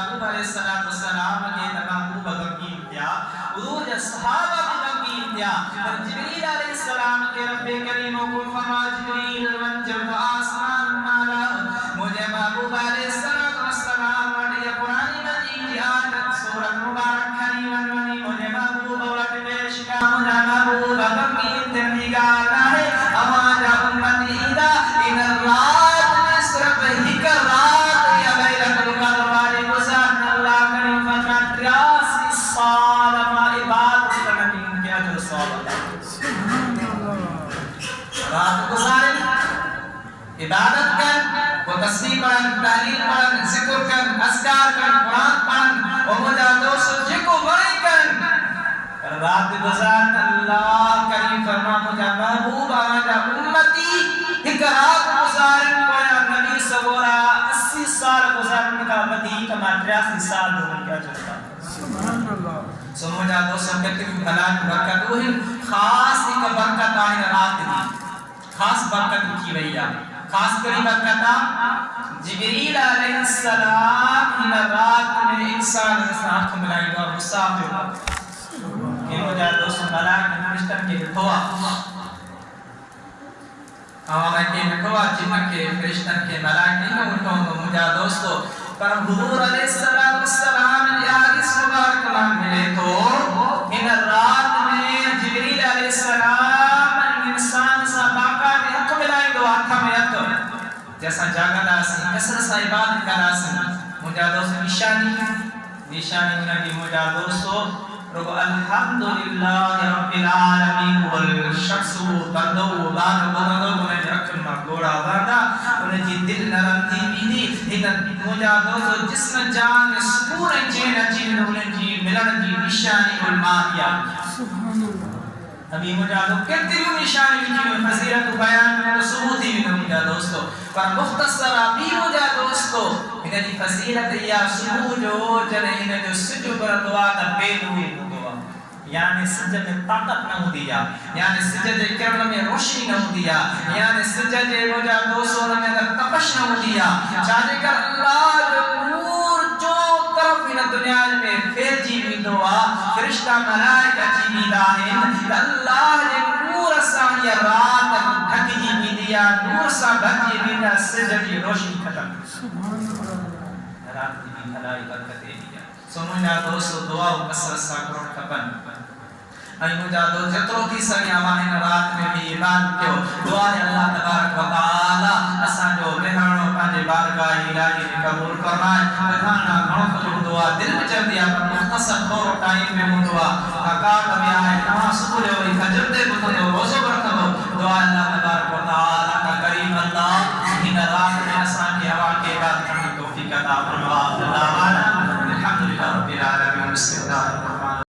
علیہ السلام کے تمام بغم کی انتہا حضور جب صحابہ کی غم کی انتہا جبریل علیہ السلام کے رب کریم کو فرما جبریل من جب آسمان مالا مجھے محبوب علیہ السلام وڈی قرآن مجید کی آیت سورۃ مبارک کھانی ونونی مجھے محبوب وڈی پیش کا مجھے محبوب غم کی انتہا نگانا ہے ہمارا امتی ادا ان رات میں صرف ہی کر رات یا لیلۃ القدر والے گزارن اللہ کریم فرما 83 سال ما عبادت کرنے ان کے اجر ثواب رات گزارن عبادت کر وہ تسبیح پڑھن تحلیل پڑھن ذکر کرن اذکار کرن قرآن پڑھن اور مجاہدوں سے جکو بڑی کرن رات گزارن اللہ کریم فرما مجھے محبوب آجا امتی ایک رات گزارن کویا نبی سورا 80 سال گزارن کا مدی کما 83 سال دون کیا چلتا سبحان اللہ سو مجھے دوستوں کہتے ہیں بھلان برکت وہی خاص ایک برکت آئین رات دی خاص برکت کی ویا خاص کری برکتا جبریل علیہ السلام ان رات میں انسان سے آنکھ ملائی گا مسافر کہ مجھے دوستوں ملائک فرشتن کے بٹھوا ہمارے کے بٹھوا جن کے فرشتن کے ملائک نہیں بٹھوا گا مجھے دوستوں پر حضور علیہ السلام یاد اس مبارک کلام ملے تو ان رات میں جبریل علیہ السلام انسان سا باقا میں حق ملائی دو آتھا میں حق جیسا جاگا داسی کسر سا عبادت کا داسی مجھے دوستوں نشانی نبی مجھے دوستوں رب الحمدللہ رب العالمین والشخص بندو بانو انہیں رکھن مقبوڑا وادا انہیں جی دل نرم دی بیدی انہیں مجھا دوستو جسم جان سکون چین اچین انہیں جی ملن جی نشانی والماہیا ابھی مجھا دو کہتے ہوں نشانی کی فضیلت بیان میں ثبوتی بھی مجھا دوستو پر مختصر ابھی مجھا دوستو انہیں جی فضیلت یا ثبوت جو انہیں جو سجو پر دعا تا پہلوی دعا یعنی سجد میں طاقت نہ ہو دیا یعنی سجد کرم میں روشنی نہ ہو دیا یعنی سجد مجھا دوستو میں تپش نہ ہو دیا چاہتے کر اللہ جو نور جو طرف ان دنیا میں پھیل جی بھی دعا فرشتہ ملائکہ جی بھی داہن اللہ نے نور سانی رات ڈھک جی بھی دیا نور سا بھک جی بھی دیا سجد کی روشنی ختم رات جی بھی بھلائی برکت دیا سمجھا دوستو دعا و کسر سا کرو کپن ای مجھا دو جترو کی سنی آمانی رات میں بھی ایمان کیوں دعا ہے اللہ تبارک و تعالی اسان جو بہنوں پانچے بارگاہ الہی نے قبول فرمائے بہانا گھنوں کو دعا دل میں چل دیا پر مختصر طور ٹائم میں ہوں دعا حقاق بھی آئے کہاں سکولے ہوئی خجر دے بتا دو روزو برکت دو دعا اللہ تبارک و تعالی کا کریم اللہ ان رات میں اسان کی ہوا کے بعد ہمیں توفیق عطا فرما اللہ الحمدللہ رب العالمین بسم اللہ